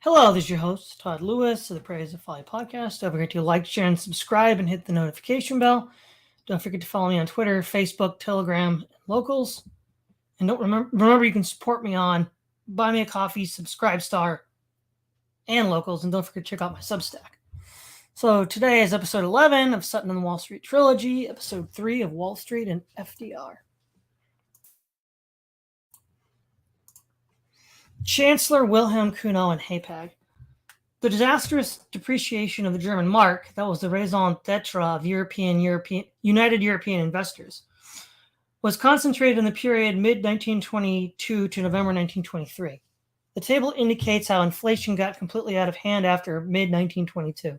Hello, this is your host, Todd Lewis of the Praise of Folly podcast. Don't forget to like, share, and subscribe and hit the notification bell. Don't forget to follow me on Twitter, Facebook, Telegram, and Locals. And don't remember you can support me on Buy Me a Coffee, Subscribe Star, and Locals. And don't forget to check out my Substack. So today is episode 11 of Sutton and the Wall Street Trilogy, episode 3 of Wall Street and FDR. Chancellor Wilhelm Kuno and Hapag. The disastrous depreciation of the German mark, that was the raison d'etre of United European investors, was concentrated in the period mid-1922 to November 1923. The table indicates how inflation got completely out of hand after mid-1922.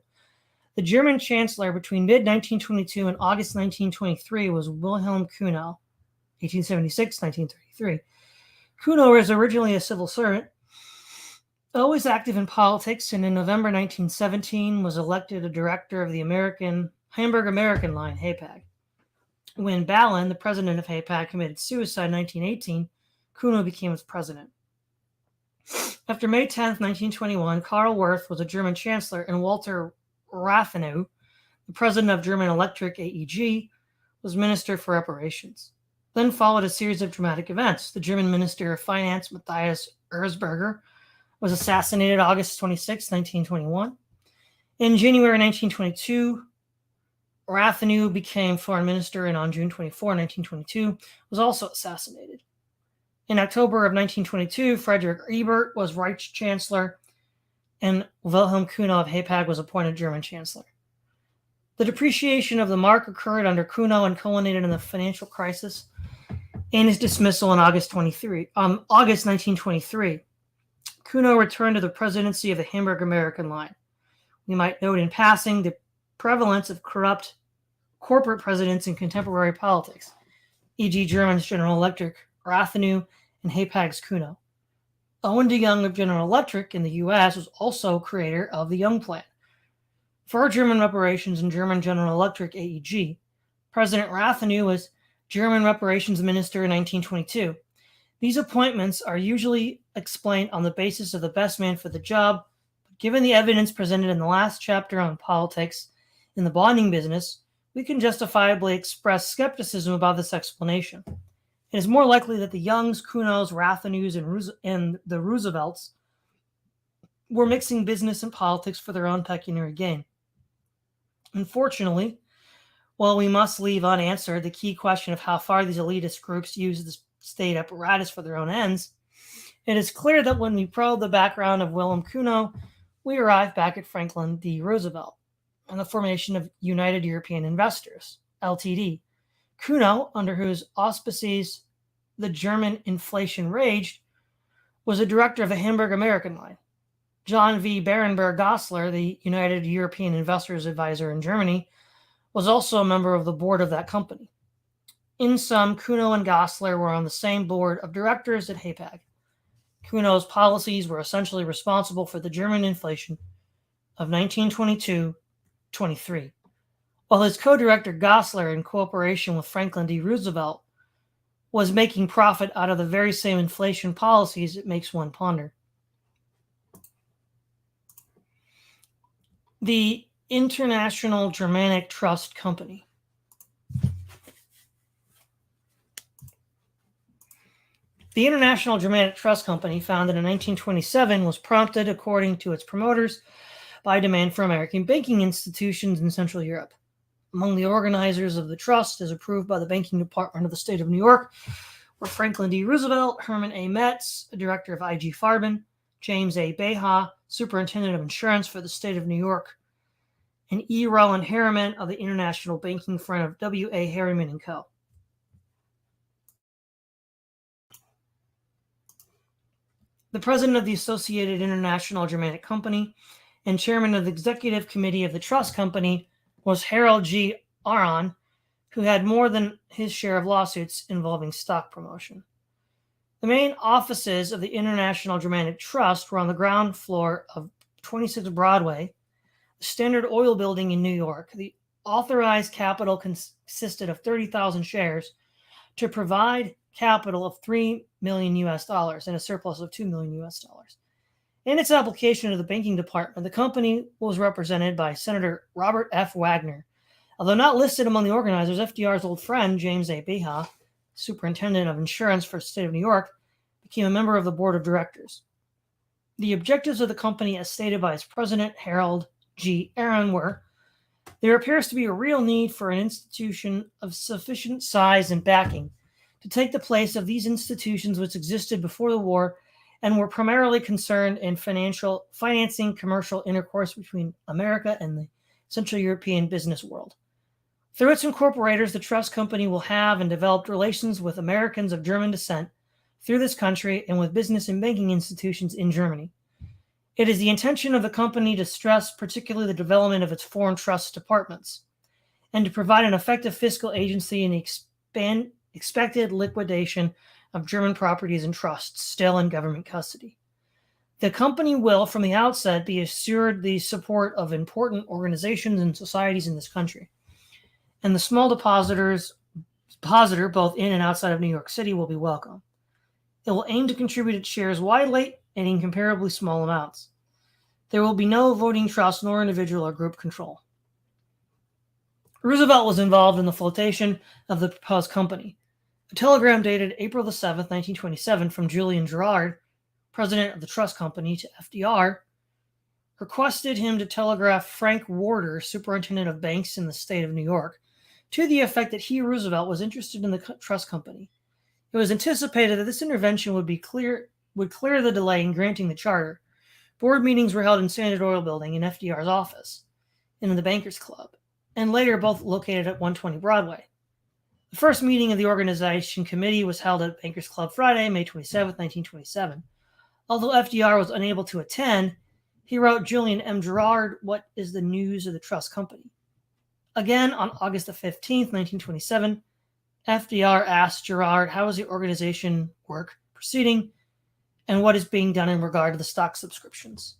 The German chancellor between mid-1922 and August 1923 was Wilhelm Kuno, 1876-1933. Kuno was originally a civil servant, always active in politics, and in November 1917 was elected a director of the Hamburg American line, Hapag. When Ballin, the president of Hapag, committed suicide in 1918, Kuno became its president. After May 10, 1921, Karl Wirth was a German chancellor, and Walter Rathenau, the president of German Electric AEG, was minister for reparations. Then followed a series of dramatic events. The German Minister of Finance, Matthias Erzberger, was assassinated August 26, 1921. In January 1922, Rathenau became foreign minister, and on June 24, 1922, was also assassinated. In October of 1922, Friedrich Ebert was Reich Chancellor, and Wilhelm Kuno of Hapag was appointed German Chancellor. The depreciation of the mark occurred under Kuno and culminated in the financial crisis and his dismissal in August 1923. Kuno returned to the presidency of the Hamburg American line. We might note in passing the prevalence of corrupt corporate presidents in contemporary politics, e.g. German's General Electric, Rathenau, and Hapag's Kuno. Owen de Young of General Electric in the U.S. was also creator of the Young Plan. For German reparations in German General Electric AEG, President Rathenau was German Reparations Minister in 1922. These appointments are usually explained on the basis of the best man for the job, but given the evidence presented in the last chapter on politics in the bonding business, we can justifiably express skepticism about this explanation. It is more likely that the Youngs, Kunos, Rathenau's, and the Roosevelts were mixing business and politics for their own pecuniary gain. Unfortunately, while we must leave unanswered the key question of how far these elitist groups use the state apparatus for their own ends, it is clear that when we probe the background of Wilhelm Kuno, we arrive back at Franklin D. Roosevelt and the formation of United European Investors, Ltd. Kuno, under whose auspices the German inflation raged, was a director of the Hamburg American line. John V. Berenberg Gossler, the United European Investors Advisor in Germany, was also a member of the board of that company. In sum, Kuno and Gossler were on the same board of directors at Hapag. Kuno's policies were essentially responsible for the German inflation of 1922-23, while his co-director Gossler, in cooperation with Franklin D. Roosevelt, was making profit out of the very same inflation policies. It makes one ponder. The International Germanic Trust Company. The International Germanic Trust Company, founded in 1927, was prompted, according to its promoters, by demand for American banking institutions in Central Europe. Among the organizers of the trust, as approved by the Banking Department of the State of New York, were Franklin D. Roosevelt, Herman A. Metz, a director of IG Farben, James A. Beha, superintendent of insurance for the State of New York, and E. Roland Harriman of the international banking firm of W. A. Harriman & Co. The president of the Associated International Germanic Company and chairman of the executive committee of the trust company was Harold G. Aron, who had more than his share of lawsuits involving stock promotion. The main offices of the International Germanic Trust were on the ground floor of 26 Broadway, the Standard Oil Building in New York. The authorized capital consisted of 30,000 shares to provide capital of $3 million and a surplus of $2 million. In its application to the banking department, the company was represented by Senator Robert F. Wagner. Although not listed among the organizers, FDR's old friend, James A. Beha, superintendent of insurance for the state of New York, became a member of the board of directors. The objectives of the company, as stated by its president, Harold G. Aaron, were: there appears to be a real need for an institution of sufficient size and backing to take the place of these institutions which existed before the war and were primarily concerned in financing commercial intercourse between America and the Central European business world. Through its incorporators, the trust company will have and develop relations with Americans of German descent through this country and with business and banking institutions in Germany. It is the intention of the company to stress particularly the development of its foreign trust departments and to provide an effective fiscal agency in the expected liquidation of German properties and trusts still in government custody. The company will, from the outset, be assured the support of important organizations and societies in this country, and the small depositor, both in and outside of New York City, will be welcome. It will aim to contribute its shares widely and in comparably small amounts. There will be no voting trust nor individual or group control. Roosevelt was involved in the flotation of the proposed company. A telegram dated April 7, 1927, from Julian Gerard, president of the trust company, to FDR, requested him to telegraph Frank Warder, superintendent of banks in the state of New York, to the effect that he, Roosevelt, was interested in the trust company. It was anticipated that this intervention would clear the delay in granting the charter. Board meetings were held in Standard Oil Building in FDR's office and in the Bankers Club, and later both located at 120 Broadway. The first meeting of the organization committee was held at Bankers Club Friday, May 27, 1927. Although FDR was unable to attend, he wrote Julian M. Gerard, "What is the news of the trust company?" Again, on August 15, 1927, FDR asked Gerard how is the organization work proceeding and what is being done in regard to the stock subscriptions.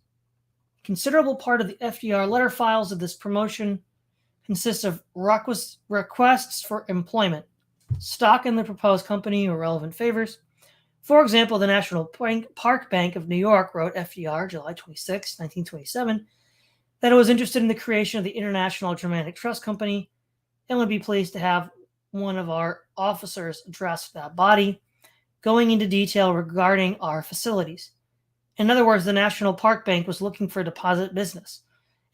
A considerable part of the FDR letter files of this promotion consists of requests for employment, stock in the proposed company, or relevant favors. For example, the National Park Bank of New York wrote FDR, July 26, 1927, that it was interested in the creation of the International Germanic Trust Company and would be pleased to have one of our officers address that body, going into detail regarding our facilities. In other words, the National Park Bank was looking for deposit business.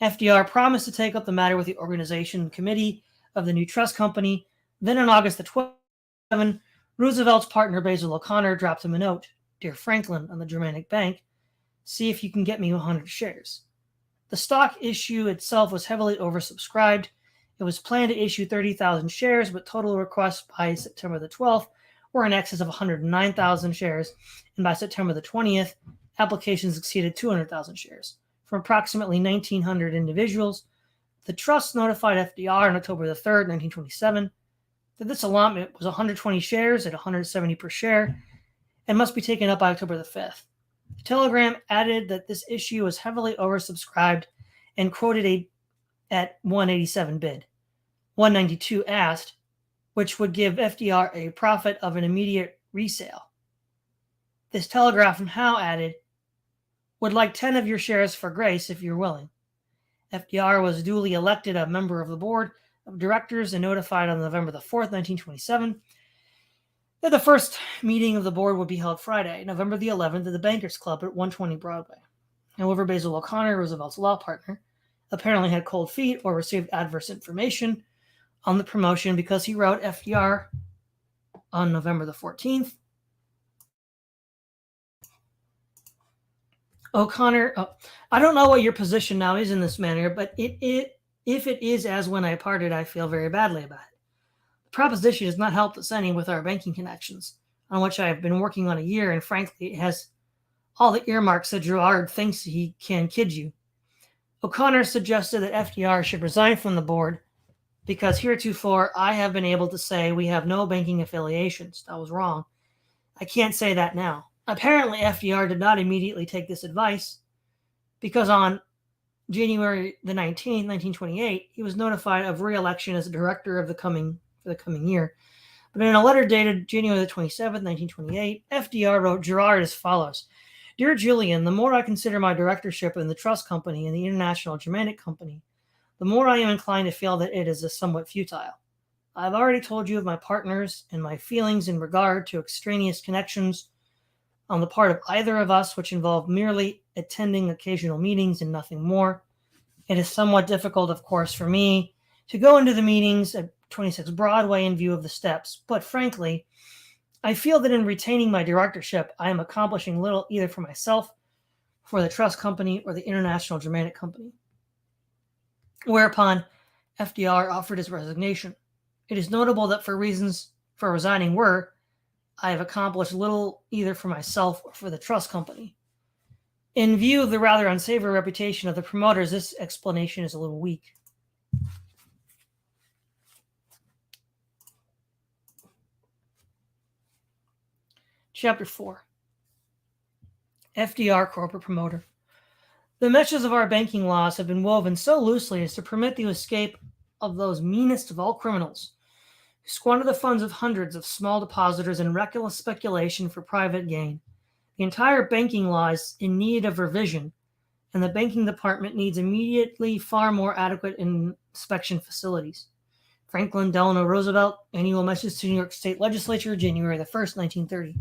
FDR promised to take up the matter with the organization committee of the new trust company. Then on August 12, Roosevelt's partner Basil O'Connor dropped him a note. "Dear Franklin, on the Germanic Bank, see if you can get me 100 shares. The stock issue itself was heavily oversubscribed. It was planned to issue 30,000 shares, but total requests by September the 12th were in excess of 109,000 shares, and by September the 20th, applications exceeded 200,000 shares from approximately 1,900 individuals. The trust notified FDR on October the 3rd, 1927, that this allotment was 120 shares at 170 per share and must be taken up by October the 5th. The telegram added that this issue was heavily oversubscribed and quoted at 187 bid. 192 asked, which would give FDR a profit of an immediate resale. This telegram from Howe added, would like 10 of your shares for grace if you're willing. FDR was duly elected a member of the board of directors and notified on November the 4th, 1927, that the first meeting of the board would be held Friday, November the 11th, at the Bankers Club at 120 Broadway. However, Basil O'Connor, Roosevelt's law partner, apparently had cold feet or received adverse information on the promotion because he wrote FDR on November the 14th. O'Connor, I don't know what your position now is in this matter, but if it is as when I parted, I feel very badly about it. The proposition has not helped us any with our banking connections, on which I have been working on a year, and frankly, it has all the earmarks that Gerard thinks he can kid you. O'Connor suggested that FDR should resign from the board because heretofore I have been able to say we have no banking affiliations. That was wrong. I can't say that now. Apparently, FDR did not immediately take this advice because on January the 19th, 1928, he was notified of re-election as a director of the coming year. But in a letter dated January the 27th, 1928, FDR wrote Gerard as follows. Dear Julian, the more I consider my directorship in the Trust Company and the International Germanic Company, the more I am inclined to feel that it is somewhat futile. I have already told you of my partners and my feelings in regard to extraneous connections on the part of either of us, which involve merely attending occasional meetings and nothing more. It is somewhat difficult, of course, for me to go into the meetings at 26 Broadway in view of the steps, but frankly, I feel that in retaining my directorship, I am accomplishing little either for myself, for the Trust Company, or the International Germanic Company. Whereupon FDR offered his resignation. It is notable that for reasons for resigning were, I have accomplished little either for myself or for the Trust Company. In view of the rather unsavory reputation of the promoters, this explanation is a little weak. Chapter 4. FDR Corporate Promoter. The meshes of our banking laws have been woven so loosely as to permit the escape of those meanest of all criminals, who squander the funds of hundreds of small depositors in reckless speculation for private gain. The entire banking law is in need of revision, and the banking department needs immediately far more adequate inspection facilities. Franklin Delano Roosevelt, Annual Message to New York State Legislature, January the 1st, 1930.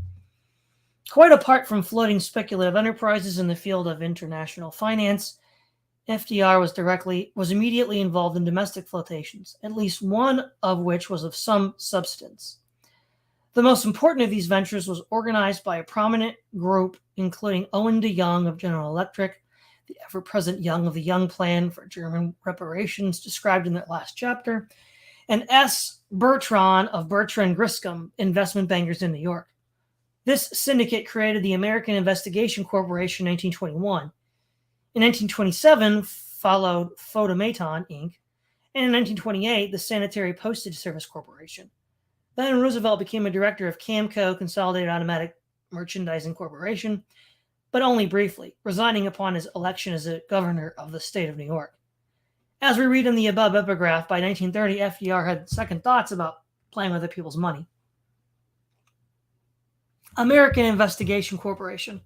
Quite apart from floating speculative enterprises in the field of international finance, FDR was immediately involved in domestic flotations, at least one of which was of some substance. The most important of these ventures was organized by a prominent group, including Owen de Young of General Electric, the ever-present Young of the Young Plan for German reparations described in that last chapter, and S. Bertrand of Bertrand Griscom, investment bankers in New York. This syndicate created the American Investigation Corporation in 1921. In 1927 followed Photomaton, Inc., and in 1928 the Sanitary Postage Service Corporation. Then Roosevelt became a director of Camco, Consolidated Automatic Merchandising Corporation, but only briefly, resigning upon his election as a governor of the state of New York. As we read in the above epigraph, by 1930 FDR had second thoughts about playing with other people's money. American Investigation Corporation.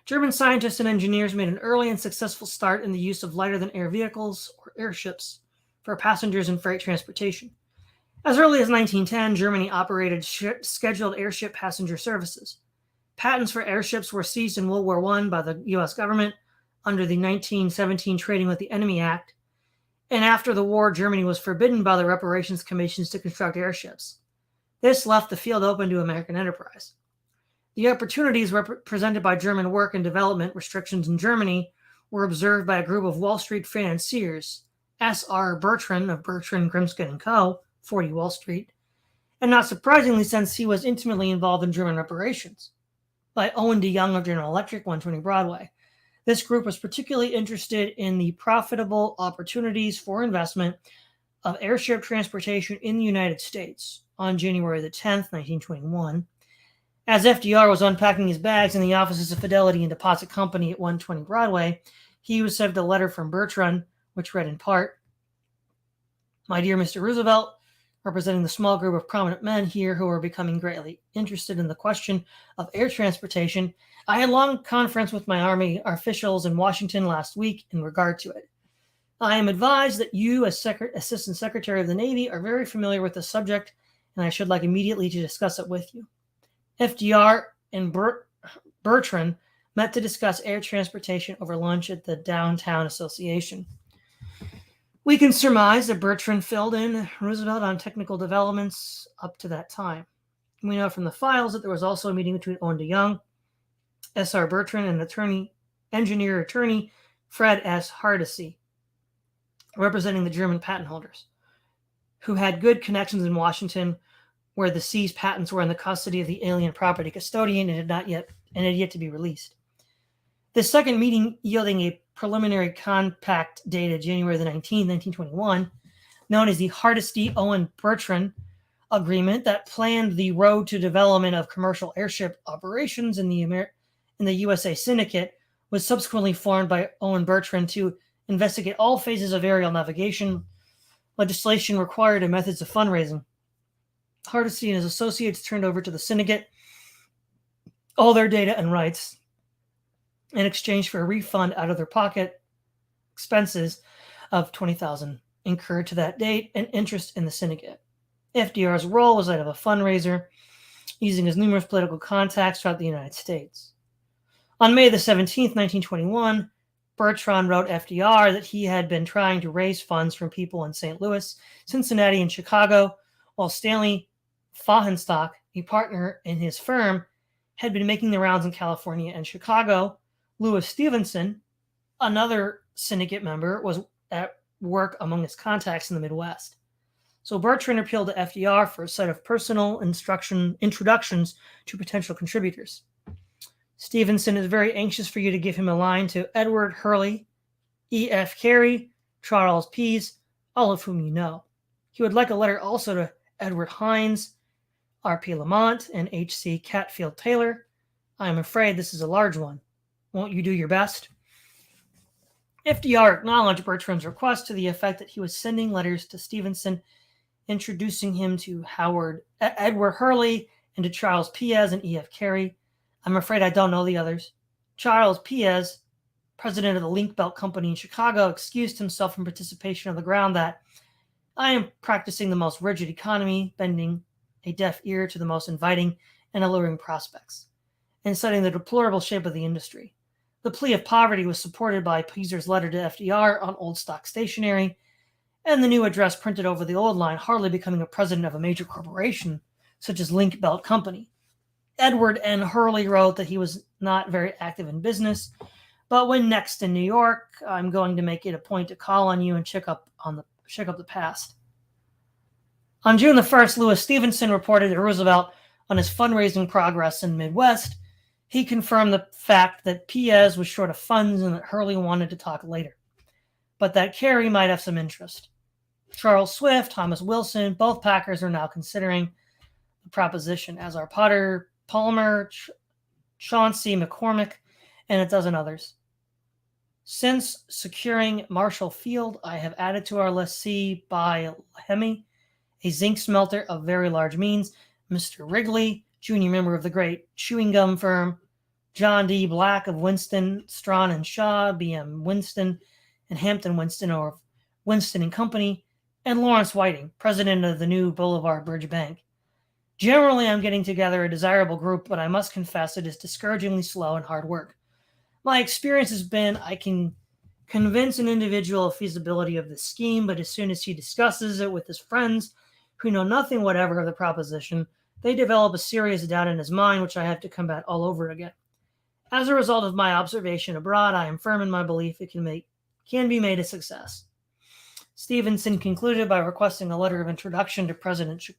German scientists and engineers made an early and successful start in the use of lighter-than-air vehicles, or airships, for passengers and freight transportation. As early as 1910, Germany operated scheduled airship passenger services. Patents for airships were seized in World War I by the U.S. government under the 1917 Trading with the Enemy Act, and after the war, Germany was forbidden by the reparations commissions to construct airships. This left the field open to American enterprise. The opportunities presented by German work and development restrictions in Germany were observed by a group of Wall Street financiers, S.R. Bertrand of Bertrand, Grimsken & Co., 40 Wall Street, and not surprisingly, since he was intimately involved in German reparations, by Owen de Young of General Electric, 120 Broadway. This group was particularly interested in the profitable opportunities for investment of airship transportation in the United States. On January the 10th, 1921, as FDR was unpacking his bags in the offices of Fidelity and Deposit Company at 120 Broadway, he received a letter from Bertrand, which read in part, "My dear Mr. Roosevelt, representing the small group of prominent men here who are becoming greatly interested in the question of air transportation, I had a long conference with my Army officials in Washington last week in regard to it. I am advised that you, as Assistant Secretary of the Navy, are very familiar with the subject, and I should like immediately to discuss it with you." FDR and Bertrand met to discuss air transportation over lunch at the Downtown Association. We can surmise that Bertrand filled in Roosevelt on technical developments up to that time. We know from the files that there was also a meeting between Owen de Young, S.R. Bertrand, and engineer-attorney Fred S. Hardesty, representing the German patent holders, who had good connections in Washington, where the seized patents were in the custody of the alien property custodian and had yet to be released. This second meeting, yielding a preliminary compact dated January the 19th, 1921, known as the Hardesty-Owen-Bertrand Agreement that planned the road to development of commercial airship operations in the USA Syndicate, was subsequently formed by Owen Bertrand to investigate all phases of aerial navigation, legislation required, and methods of fundraising. Hardesty and his associates turned over to the syndicate all their data and rights. in exchange for a refund out of their pocket expenses of $20,000 incurred to that date and interest in the syndicate. FDR's role was that of a fundraiser, using his numerous political contacts throughout the United States. On May the 17th, 1921, Bertrand wrote FDR that he had been trying to raise funds from people in St. Louis, Cincinnati, and Chicago, while Stanley Fahrenstock, a partner in his firm, had been making the rounds in California and Chicago. Louis Stevenson, another syndicate member, was at work among his contacts in the Midwest. So Bertrand appealed to FDR for a set of personal introductions to potential contributors. Stevenson is very anxious for you to give him a line to Edward Hurley, E.F. Carey, Charles Pease, all of whom you know. He would like a letter also to Edward Hines, R.P. Lamont, and H.C. Catfield Taylor. I am afraid this is a large one. Won't you do your best? FDR acknowledged Bertrand's request to the effect that he was sending letters to Stevenson, introducing him to Edward Hurley and to Charles Pease and E.F. Carey. I'm afraid I don't know the others. Charles Pease, president of the Link Belt Company in Chicago, excused himself from participation on the ground that I am practicing the most rigid economy, bending a deaf ear to the most inviting and alluring prospects, and citing the deplorable shape of the industry. The plea of poverty was supported by Pease's letter to FDR on old stock stationery, and the new address printed over the old line, hardly becoming a president of a major corporation such as Link Belt Company. Edward N. Hurley wrote that he was not very active in business, but when next in New York, I'm going to make it a point to call on you and check up the past. On June the 1st, Louis Stevenson reported to Roosevelt on his fundraising progress in the Midwest. He confirmed the fact that Pease was short of funds and that Hurley wanted to talk later, but that Carey might have some interest. Charles Swift, Thomas Wilson, both Packers are now considering the proposition, as are Potter, Palmer, Chauncey McCormick, and a dozen others. Since securing Marshall Field, I have added to our list C. by Hemi, a zinc smelter of very large means, Mr. Wrigley, junior member of the great chewing gum firm, John D. Black of Winston, Strawn and Shaw, B.M. Winston, and Hampton Winston, or Winston and Company, and Lawrence Whiting, president of the new Boulevard Bridge Bank. Generally, I'm getting together a desirable group, but I must confess it is discouragingly slow and hard work. My experience has been I can convince an individual of feasibility of the scheme, but as soon as he discusses it with his friends who know nothing whatever of the proposition, they develop a serious doubt in his mind, which I have to combat all over again. As a result of my observation abroad, I am firm in my belief it can be made a success. Stevenson concluded by requesting a letter of introduction to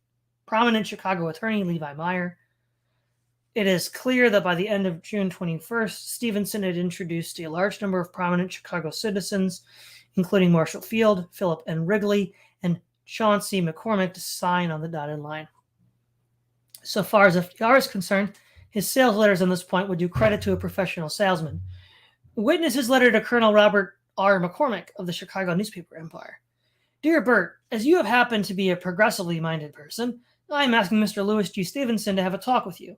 prominent Chicago attorney Levi Meyer. It is clear that by the end of June 21st, Stevenson had introduced a large number of prominent Chicago citizens, including Marshall Field, Philip N. Wrigley, and Chauncey McCormick, to sign on the dotted line. So far as FDR is concerned, his sales letters on this point would do credit to a professional salesman. Witness his letter to Colonel Robert R. McCormick of the Chicago newspaper empire. Dear Bert, as you have happened to be a progressively minded person, I am asking Mr. Louis G. Stevenson to have a talk with you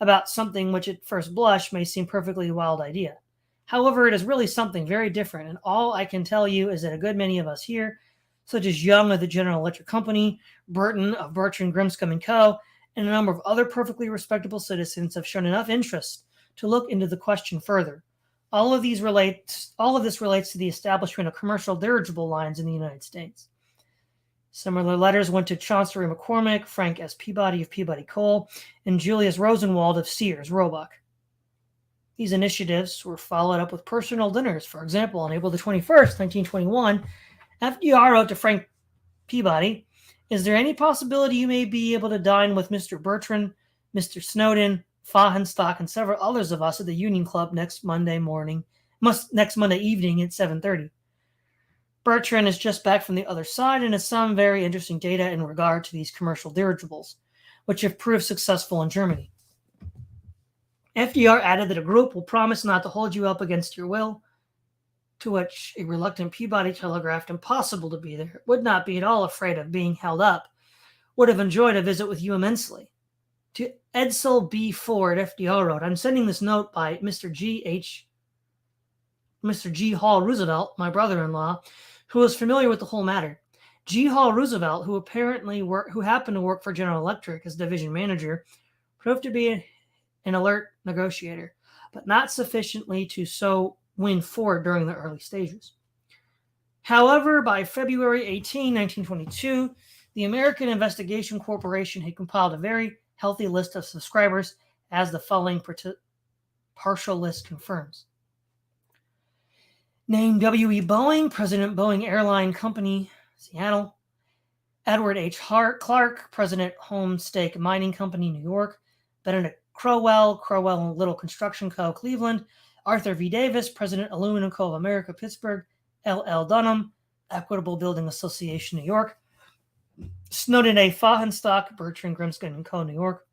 about something which at first blush may seem perfectly wild idea. However, it is really something very different, and all I can tell you is that a good many of us here, such as Young of the General Electric Company, Burton of Bertrand Grimscomb & Co., and a number of other perfectly respectable citizens have shown enough interest to look into the question further. All of this relates to the establishment of commercial dirigible lines in the United States. Similar letters went to Chauncey McCormick, Frank S. Peabody of Peabody Coal, and Julius Rosenwald of Sears Roebuck. These initiatives were followed up with personal dinners. For example, on April the 21st, 1921, FDR wrote to Frank Peabody, "Is there any possibility you may be able to dine with Mr. Bertrand, Mr. Snowden, Fahrenstock, and several others of us at the Union Club next Monday evening at 7:30? Bertrand is just back from the other side and has some very interesting data in regard to these commercial dirigibles, which have proved successful in Germany." FDR added that a group will promise not to hold you up against your will, to which a reluctant Peabody telegraphed impossible to be there, would not be at all afraid of being held up, would have enjoyed a visit with you immensely. To Edsel B. Ford, FDR wrote, "I'm sending this note by Mr. G. H. Mr. G. Hall Roosevelt, my brother-in-law, who was familiar with the whole matter. G. Hall Roosevelt, who happened to work for General Electric as division manager, proved to be an alert negotiator, but not sufficiently to so win Ford during the early stages. However, by February 18, 1922, the American Investigation Corporation had compiled a very healthy list of subscribers, as the following partial list confirms. Name W.E. Boeing, President Boeing Airline Company, Seattle. Edward H. Clark, President Homestake Mining Company, New York. Benedict Crowell, Crowell and Little Construction Co., Cleveland. Arthur V. Davis, President Aluminum Co. of America, Pittsburgh. L.L. Dunham, Equitable Building Association, New York. Snowden A. Fahrenstock, Bertrand Grimskin and Co., New York.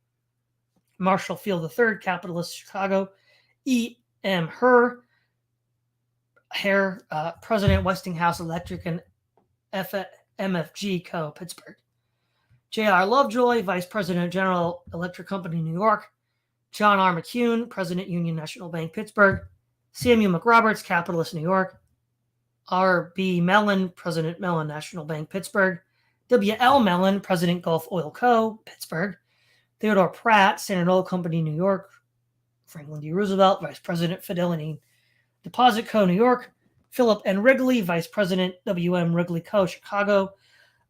Marshall Field III, Capitalist, Chicago. E. M. Hare, President, Westinghouse Electric and MFG Co., Pittsburgh. J.R. Lovejoy, Vice President, General Electric Company, New York. John R. McCune, President, Union National Bank, Pittsburgh. Samuel McRoberts, Capitalist, New York. R. B. Mellon, President, Mellon National Bank, Pittsburgh. W. L. Mellon, President, Gulf Oil Co., Pittsburgh. Theodore Pratt, Standard Oil Company, New York. Franklin D. Roosevelt, Vice President, Fidelity Deposit Co., New York. Philip N. Wrigley, Vice President, W.M. Wrigley Co., Chicago.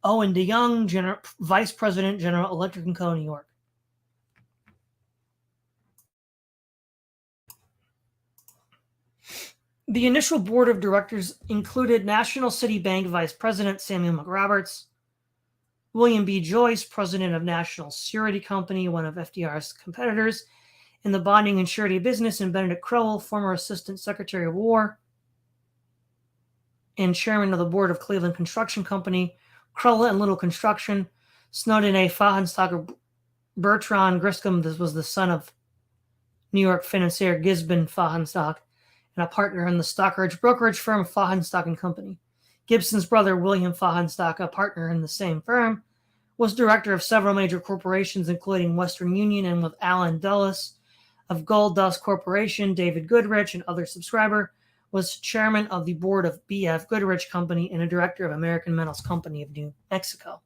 Owen DeYoung, Vice President, General Electric Co., New York. The initial board of directors included National City Bank Vice President Samuel McRoberts, William B. Joyce, President of National Surety Company, one of FDR's competitors in the bonding and surety business, and Benedict Crowell, former Assistant Secretary of War and Chairman of the Board of Cleveland Construction Company, Crowell and Little Construction. Snowden A. Fahrenstock, Bertrand Griscom, this was the son of New York financier Gisborne Fahrenstock, and a partner in the Stockbridge brokerage firm Fahrenstock and Company. Gibson's brother, William Fahrenstock, a partner in the same firm, was director of several major corporations, including Western Union, and with Allen Dulles of Gold Dust Corporation. David Goodrich, an other subscriber, was chairman of the board of B.F. Goodrich Company and a director of American Metals Company of New Mexico.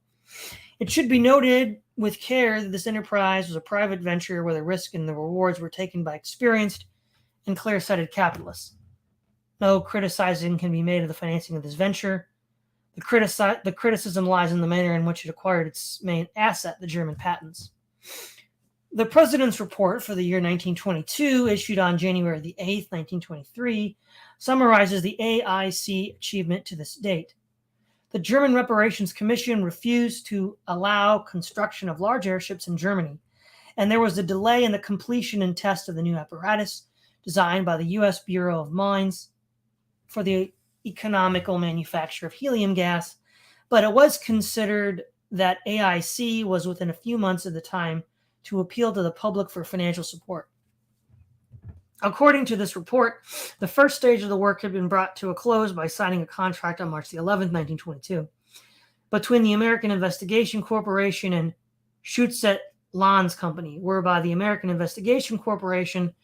It should be noted with care that this enterprise was a private venture where the risk and the rewards were taken by experienced and clear-sighted capitalists. No criticizing can be made of the financing of this venture. The criticism lies in the manner in which it acquired its main asset, the German patents. The President's report for the year 1922, issued on January the 8th, 1923, summarizes the AIC achievement to this date. The German Reparations Commission refused to allow construction of large airships in Germany, and there was a delay in the completion and test of the new apparatus designed by the U.S. Bureau of Mines for the economical manufacture of helium gas, but it was considered that AIC was within a few months of the time to appeal to the public for financial support. According to this report, the first stage of the work had been brought to a close by signing a contract on March the 11th, 1922, between the American Investigation Corporation and Schutzet-Lanz Company, whereby the American Investigation Corporation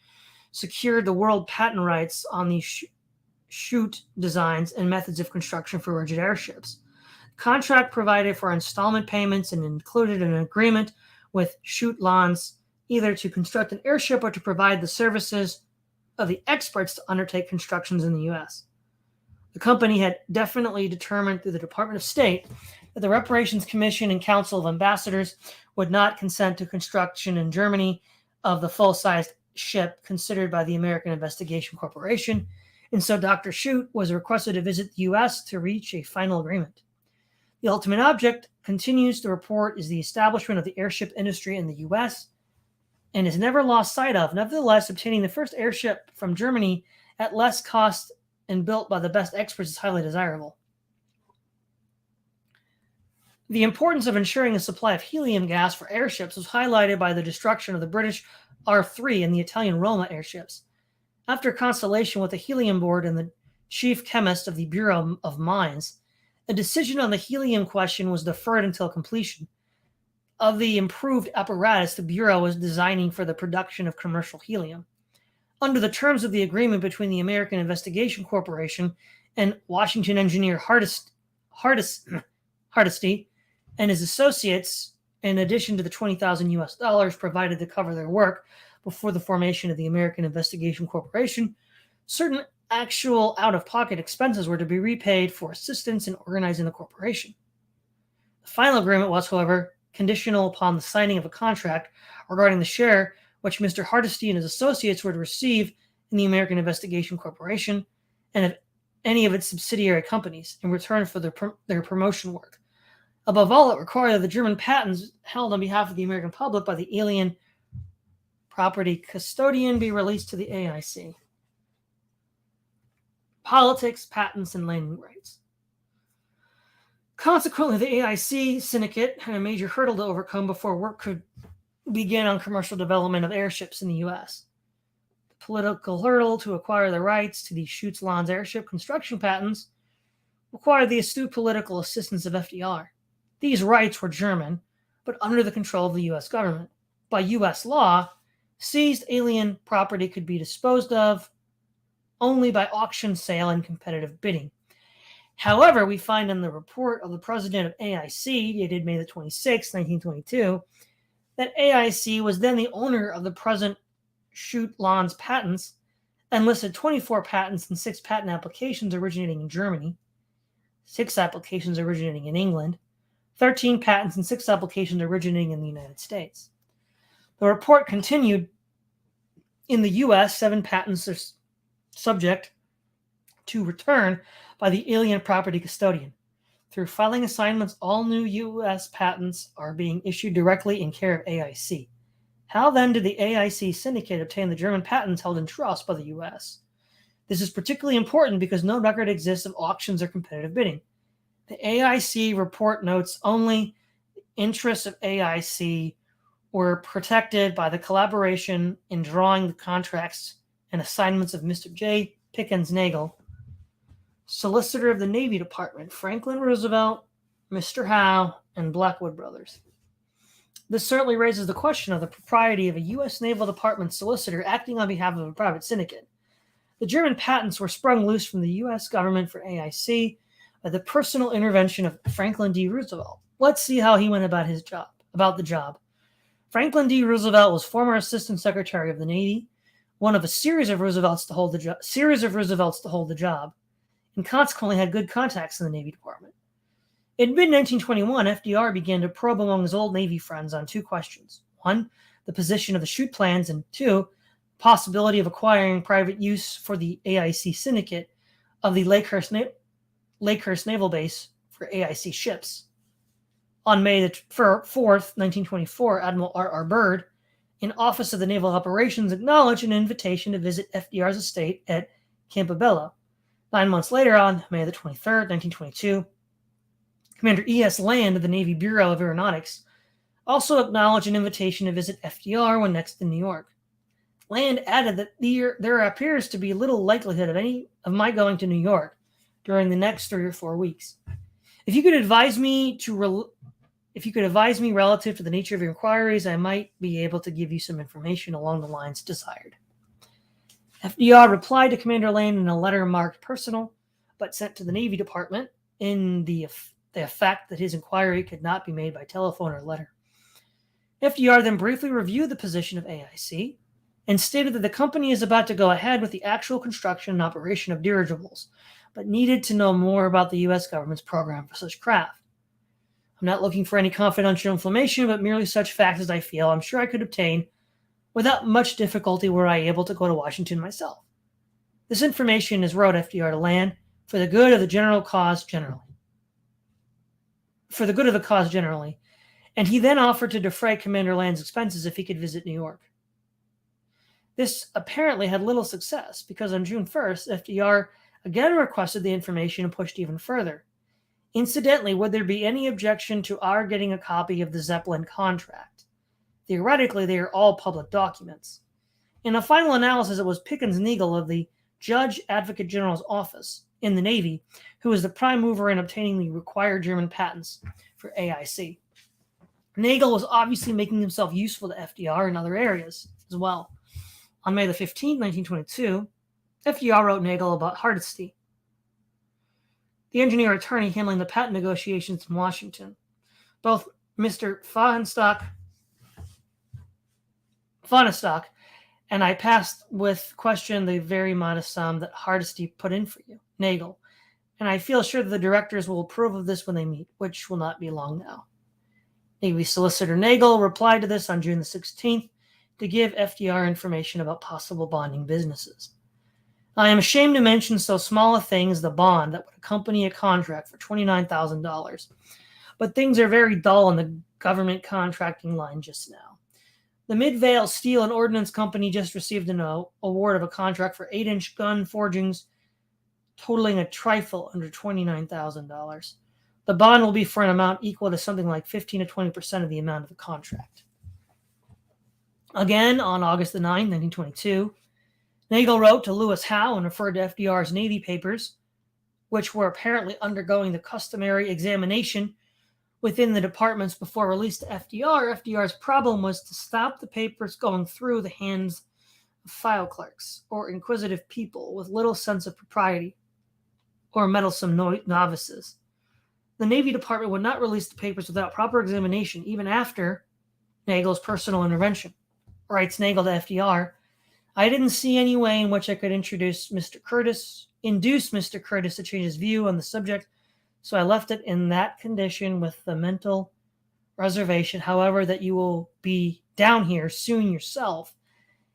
secured the world patent rights on the chute designs and methods of construction for rigid airships. The contract provided for installment payments and included an agreement with Schutzet-Lanz either to construct an airship or to provide the services of the experts to undertake constructions in the U.S. The company had definitely determined through the Department of State that the Reparations Commission and Council of Ambassadors would not consent to construction in Germany of the full-sized ship considered by the American Investigation Corporation, and so Dr. Schutt was requested to visit the U.S. to reach a final agreement. The ultimate object, continues the report, is the establishment of the airship industry in the U.S., and is never lost sight of. Nevertheless, obtaining the first airship from Germany at less cost and built by the best experts is highly desirable. The importance of ensuring a supply of helium gas for airships was highlighted by the destruction of the British R-3 and the Italian Roma airships. After consultation with the Helium Board and the chief chemist of the Bureau of Mines, a decision on the helium question was deferred until completion of the improved apparatus the Bureau was designing for the production of commercial helium. Under the terms of the agreement between the American Investigation Corporation and Washington engineer Hardesty and his associates, in addition to the $20,000 provided to cover their work before the formation of the American Investigation Corporation, certain actual out-of-pocket expenses were to be repaid for assistance in organizing the corporation. The final agreement was, however, conditional upon the signing of a contract regarding the share which Mr. Hardesty and his associates were to receive in the American Investigation Corporation and of any of its subsidiary companies in return for their promotion work. Above all, it required that the German patents held on behalf of the American public by the alien property custodian be released to the AIC. Politics, patents, and landing rights. Consequently, the AIC syndicate had a major hurdle to overcome before work could begin on commercial development of airships in the U.S. The political hurdle to acquire the rights to the Schutzlands airship construction patents required the astute political assistance of FDR. These rights were German, but under the control of the U.S. government. By U.S. law, seized alien property could be disposed of only by auction sale and competitive bidding. However, we find in the report of the president of AIC, dated May 26, 1922, that AIC was then the owner of the present Schutzlands patents and listed 24 patents and 6 patent applications originating in Germany, 6 applications originating in England, 13 patents and 6 applications originating in the United States. The report continued, in the U.S., 7 patents are subject to return by the alien property custodian. Through filing assignments, all new U.S. patents are being issued directly in care of AIC. How then did the AIC syndicate obtain the German patents held in trust by the U.S.? This is particularly important because no record exists of auctions or competitive bidding. The AIC report notes only the interests of AIC were protected by the collaboration in drawing the contracts and assignments of Mr. J. Pickens Nagel, Solicitor of the Navy Department, Franklin Roosevelt, Mr. Howe, and Blackwood Brothers. This certainly raises the question of the propriety of a U.S. Naval Department solicitor acting on behalf of a private syndicate. The German patents were sprung loose from the U.S. government for AIC by the personal intervention of Franklin D. Roosevelt. Let's see how he went about the job. Franklin D. Roosevelt was former Assistant Secretary of the Navy, one of a series of Roosevelts to hold the job, and consequently had good contacts in the Navy Department. In mid-1921, FDR began to probe among his old Navy friends on 2 questions. 1, the position of the shoot plans, and 2, the possibility of acquiring private use for the AIC syndicate of the Lakehurst Naval Base for AIC ships. On May 4th, 1924, Admiral R.R. Byrd, in Office of the Naval Operations, acknowledged an invitation to visit FDR's estate at Campobello. 9 months later, on May 23rd, 1922, Commander E.S. Land of the Navy Bureau of Aeronautics also acknowledged an invitation to visit FDR when next in New York. Land added that there appears to be little likelihood of my going to New York during the next 3 or 4 weeks. If you could advise me relative to the nature of your inquiries, I might be able to give you some information along the lines desired. FDR replied to Commander Lane in a letter marked personal, but sent to the Navy Department in the effect that his inquiry could not be made by telephone or letter. FDR then briefly reviewed the position of AIC and stated that the company is about to go ahead with the actual construction and operation of dirigibles, but needed to know more about the U.S. government's program for such craft. I'm not looking for any confidential information, but merely such facts as I feel I'm sure I could obtain without much difficulty were I able to go to Washington myself. This information is, wrote FDR to Land, for the good of the cause generally. And he then offered to defray Commander Land's expenses if he could visit New York. This apparently had little success because on June 1st, FDR again requested the information and pushed even further. Incidentally, would there be any objection to our getting a copy of the Zeppelin contract? Theoretically, they are all public documents. In a final analysis, it was Pickens Nagel of the Judge Advocate General's office in the Navy who was the prime mover in obtaining the required German patents for AIC. Nagel was obviously making himself useful to FDR in other areas as well. On May the 15th, 1922, FDR wrote Nagel about Hardesty, the engineer attorney handling the patent negotiations in Washington. Both Mr. Fahnestock and I passed with question the very modest sum that Hardesty put in for you, Nagel, and I feel sure that the directors will approve of this when they meet, which will not be long now. Navy Solicitor Nagel replied to this on June the 16th to give FDR information about possible bonding businesses. I am ashamed to mention so small a thing as the bond that would accompany a contract for $29,000, but things are very dull on the government contracting line just now. The Midvale Steel and Ordnance Company just received an award of a contract for 8-inch gun forgings totaling a trifle under $29,000. The bond will be for an amount equal to something like 15 to 20% of the amount of the contract. Again, on August the 9th, 1922, Nagel wrote to Lewis Howe and referred to FDR's Navy papers, which were apparently undergoing the customary examination within the departments before release to FDR. FDR's problem was to stop the papers going through the hands of file clerks or inquisitive people with little sense of propriety or meddlesome novices. The Navy Department would not release the papers without proper examination, even after Nagel's personal intervention. Writes Nagel to FDR, I didn't see any way in which I could induce Mr. Curtis to change his view on the subject, so I left it in that condition with the mental reservation, however, that you will be down here soon yourself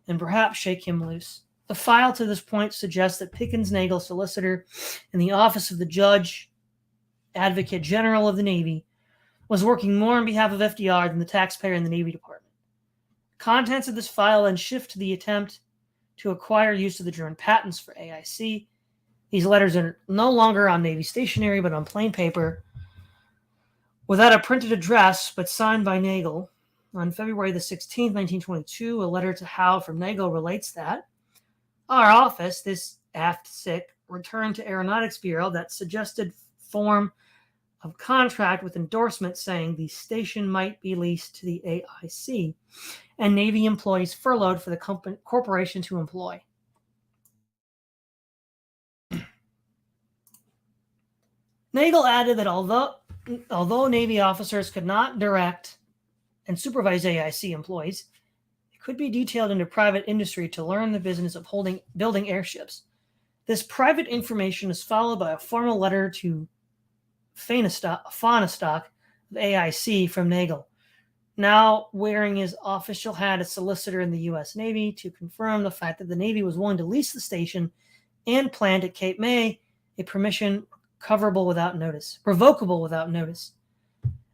and perhaps shake him loose. The file to this point suggests that Pickens Nagel, solicitor in the office of the Judge Advocate General of the Navy, was working more on behalf of FDR than the taxpayer in the Navy Department. Contents of this file then shift to the attempt to acquire use of the German patents for AIC. These letters are no longer on Navy stationery, but on plain paper, without a printed address, but signed by Nagel. On February the 16th, 1922, a letter to Howe from Nagel relates that our office, this aft sick, returned to Aeronautics Bureau that suggested form of contract with endorsement saying the station might be leased to the AIC and Navy employees furloughed for the corporation to employ. Nagel added that although Navy officers could not direct and supervise AIC employees, it could be detailed into private industry to learn the business of building airships. This private information is followed by a formal letter to Fahnestock of AIC from Nagel, now wearing his official hat as solicitor in the U.S. Navy, to confirm the fact that the Navy was willing to lease the station and planned at Cape May a permission revocable without notice.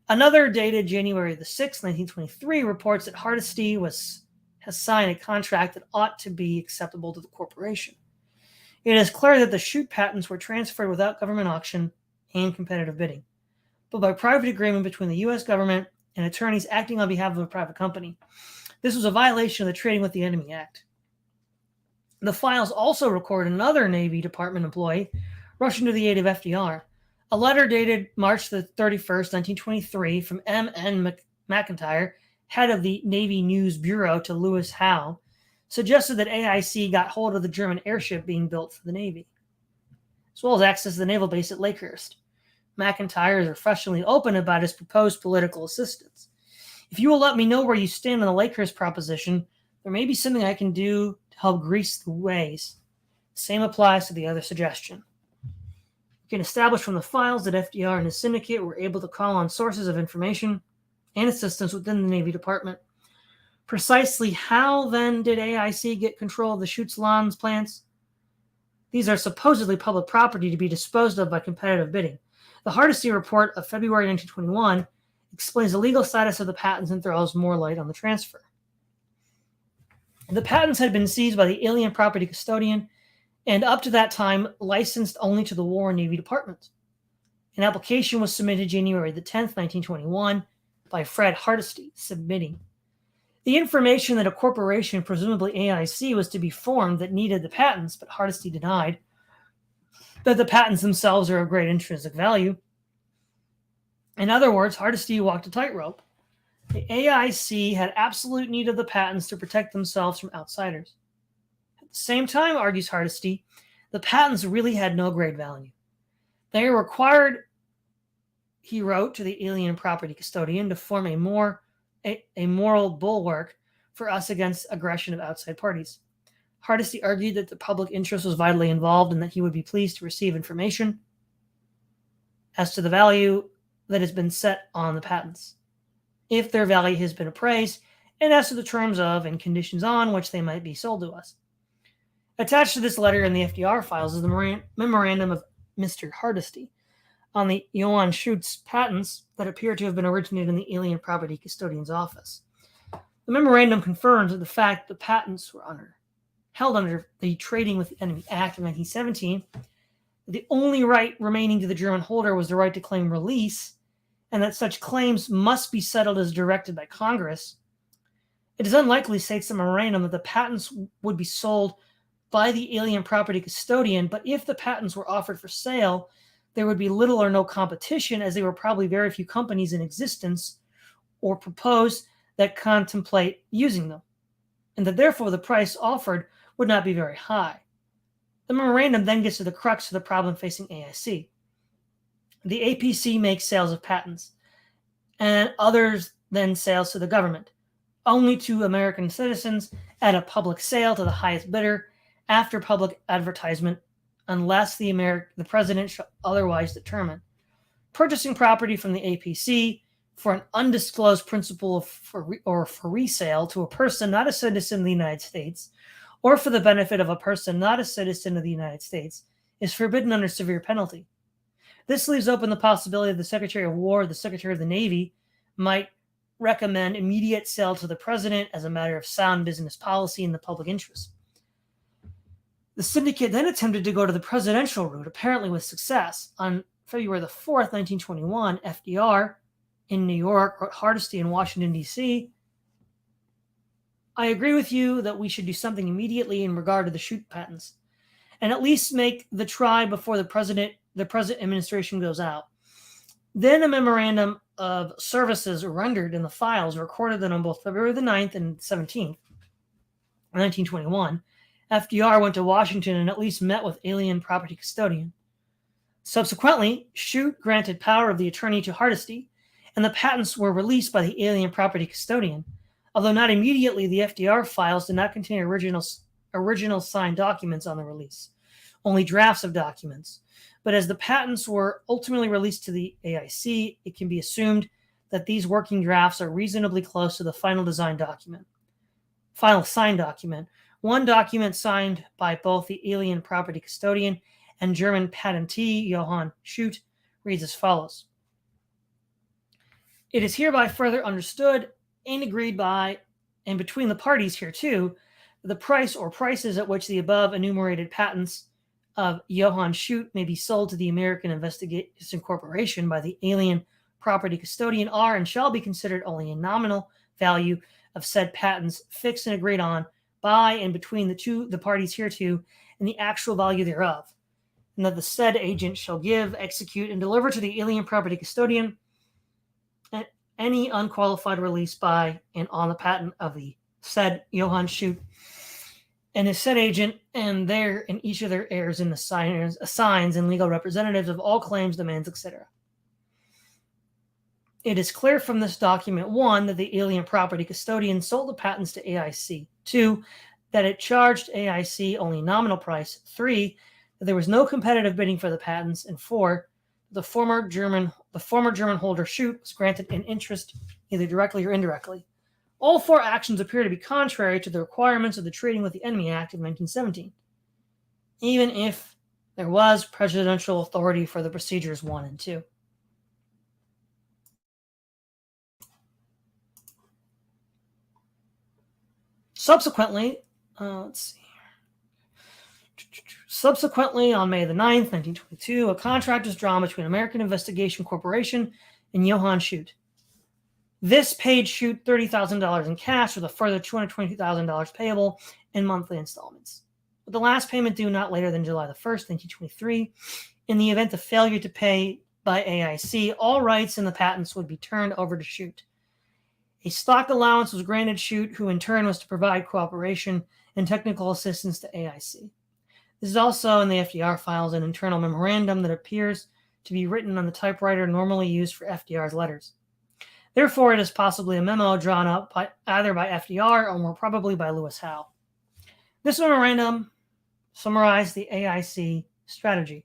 Another dated January the 6th, 1923, reports that Hardesty has signed a contract that ought to be acceptable to the corporation. It is clear that the chute patents were transferred without government auction and competitive bidding, but by private agreement between the U.S. government and attorneys acting on behalf of a private company. This was a violation of the Trading with the Enemy Act. The files also record another Navy Department employee rushing to the aid of FDR. A letter dated March the 31st, 1923, from M.N. McIntyre, head of the Navy News Bureau, to Lewis Howe, suggested that AIC got hold of the German airship being built for the Navy, as well as access to the naval base at Lakehurst. McIntyre is refreshingly open about his proposed political assistance. If you will let me know where you stand on the Lakehurst proposition, there may be something I can do to help grease the ways. The same applies to the other suggestion. We can establish from the files that FDR and his syndicate were able to call on sources of information and assistance within the Navy Department. Precisely how, then, did AIC get control of the Schutzlands plants? These are supposedly public property to be disposed of by competitive bidding. The Hardesty report of February 1921 explains the legal status of the patents and throws more light on the transfer. The patents had been seized by the alien property custodian and up to that time licensed only to the War and Navy Department. An application was submitted January the 10th, 1921 by Fred Hardesty, submitting the information that a corporation, presumably AIC, was to be formed that needed the patents, but Hardesty denied that the patents themselves are of great intrinsic value. In other words, Hardesty walked a tightrope. The AIC had absolute need of the patents to protect themselves from outsiders. At the same time, argues Hardesty, the patents really had no great value. They are required, he wrote to the alien property custodian, to form a moral bulwark for us against aggression of outside parties. Hardesty argued that the public interest was vitally involved and that he would be pleased to receive information as to the value that has been set on the patents, if their value has been appraised, and as to the terms of and conditions on which they might be sold to us. Attached to this letter in the FDR files is the memorandum of Mr. Hardesty on the Johann Schutz's patents that appear to have been originated in the alien property custodian's office. The memorandum confirms that the fact that the patents were held under the Trading with the Enemy Act of 1917, the only right remaining to the German holder was the right to claim release, and that such claims must be settled as directed by Congress. It is unlikely, states the memorandum, that the patents would be sold by the alien property custodian, but if the patents were offered for sale, there would be little or no competition, as there were probably very few companies in existence or proposed that contemplate using them, and that therefore the price offered would not be very high. The memorandum then gets to the crux of the problem facing AIC. The APC makes sales of patents, and others then sales to the government, only to American citizens at a public sale to the highest bidder after public advertisement, unless the president shall otherwise determine. Purchasing property from the APC for an undisclosed principal for resale to a person not a citizen of the United States, or for the benefit of a person not a citizen of the United States, is forbidden under severe penalty. This leaves open the possibility that the Secretary of War or the Secretary of the Navy might recommend immediate sale to the president as a matter of sound business policy in the public interest. The syndicate then attempted to go to the presidential route, apparently with success. On February the 4th, 1921, FDR in New York wrote Hardesty in Washington, D.C., I agree with you that we should do something immediately in regard to the Schutt patents, and at least make the try before the present administration goes out. Then a memorandum of services rendered in the files recorded that on both February the 9th and 17th, 1921, FDR went to Washington and at least met with alien property custodian. Subsequently, Schutt granted power of the attorney to Hardesty, and the patents were released by the alien property custodian. Although not immediately, the FDR files did not contain original signed documents on the release, only drafts of documents. But as the patents were ultimately released to the AIC, it can be assumed that these working drafts are reasonably close to the final signed document. One document signed by both the alien property custodian and German patentee Johann Schutt reads as follows. It is hereby further understood and agreed by and between the parties hereto the price or prices at which the above enumerated patents of Johann Schutt may be sold to the American Investigation Corporation by the alien property custodian are and shall be considered only a nominal value of said patents fixed and agreed on by and between the parties hereto and the actual value thereof, and that the said agent shall give, execute, and deliver to the alien property custodian any unqualified release by and on the patent of the said Johann Schutt and his said agent and each of their heirs and assigners, assigns, and legal representatives of all claims, demands, etc. It is clear from this document, 1, that the alien property custodian sold the patents to AIC, 2, that it charged AIC only nominal price, 3, that there was no competitive bidding for the patents, and 4, the former German holder Schutt was granted an interest either directly or indirectly. All 4 actions appear to be contrary to the requirements of the Trading with the Enemy Act of 1917, even if there was presidential authority for the procedures 1 and 2. Subsequently, on May the 9th, 1922, a contract was drawn between American Investigation Corporation and Johann Schutt. This paid Schutt $30,000 in cash with a further $222,000 payable in monthly installments, with the last payment due not later than July the 1st, 1923. In the event of failure to pay by AIC, all rights in the patents would be turned over to Schutt. A stock allowance was granted Schutt, who in turn was to provide cooperation and technical assistance to AIC. This is also in the FDR files an internal memorandum that appears to be written on the typewriter normally used for FDR's letters. Therefore, it is possibly a memo drawn up either by FDR or more probably by Lewis Howe. This memorandum summarized the AIC strategy.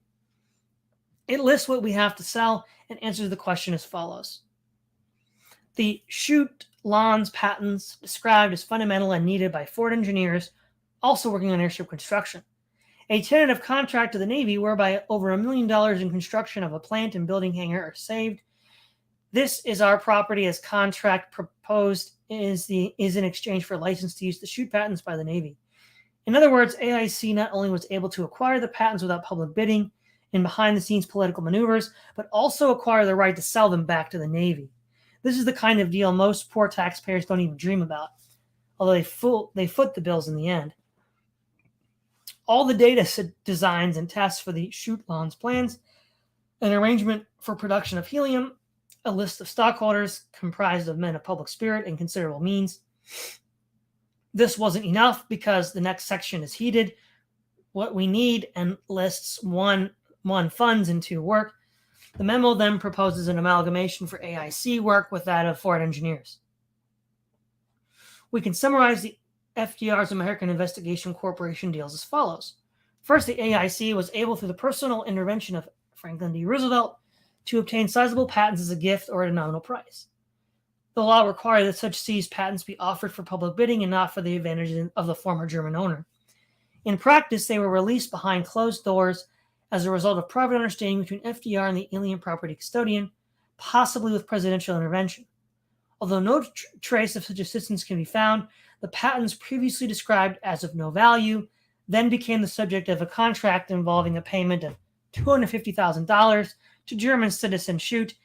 It lists what we have to sell and answers the question as follows. The chute lawns patents described as fundamental and needed by Ford engineers also working on airship construction. A tentative contract to the Navy whereby over $1 million in construction of a plant and building hangar are saved. This is our property as contract proposed is in exchange for a license to use the chute patents by the Navy. In other words, AIC not only was able to acquire the patents without public bidding and behind-the-scenes political maneuvers, but also acquire the right to sell them back to the Navy. This is the kind of deal most poor taxpayers don't even dream about, although they foot the bills in the end. All the data, designs, and tests for the chute lawns plans, an arrangement for production of helium, a list of stockholders comprised of men of public spirit and considerable means. This wasn't enough because the next section is heated. What we need and lists one funds and two work. The memo then proposes an amalgamation for AIC work with that of Ford engineers. We can summarize the FDR's American Investigation Corporation deals as follows. First, the AIC was able, through the personal intervention of Franklin D. Roosevelt, to obtain sizable patents as a gift or at a nominal price. The law required that such seized patents be offered for public bidding and not for the advantage of the former German owner. In practice, they were released behind closed doors as a result of private understanding between FDR and the alien property custodian, possibly with presidential intervention. Although no trace of such assistance can be found, the patents previously described as of no value then became the subject of a contract involving a payment of $250,000 to German citizen Chute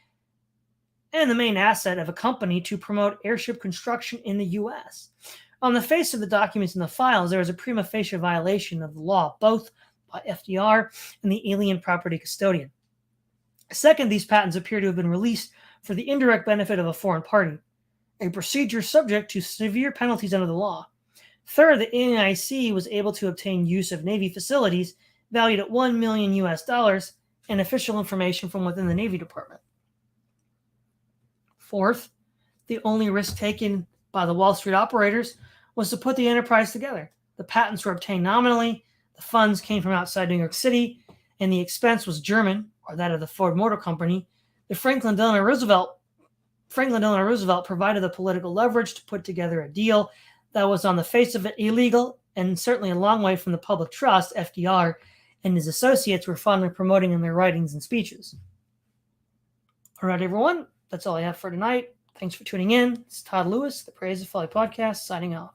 and the main asset of a company to promote airship construction in the U.S. On the face of the documents in the files, there is a prima facie violation of the law, both by FDR and the alien property custodian. Second, these patents appear to have been released for the indirect benefit of a foreign party, a procedure subject to severe penalties under the law. Third, the AIC was able to obtain use of Navy facilities valued at $1 million and official information from within the Navy Department. Fourth, the only risk taken by the Wall Street operators was to put the enterprise together. The patents were obtained nominally, the funds came from outside New York City, and the expense was German, or that of the Ford Motor Company. The Franklin Delano Roosevelt provided the political leverage to put together a deal that was on the face of it illegal and certainly a long way from the public trust FDR and his associates were fondly promoting in their writings and speeches. All right, everyone, that's all I have for tonight. Thanks for tuning in. It's Todd Lewis, the Praise of Folly podcast, signing off.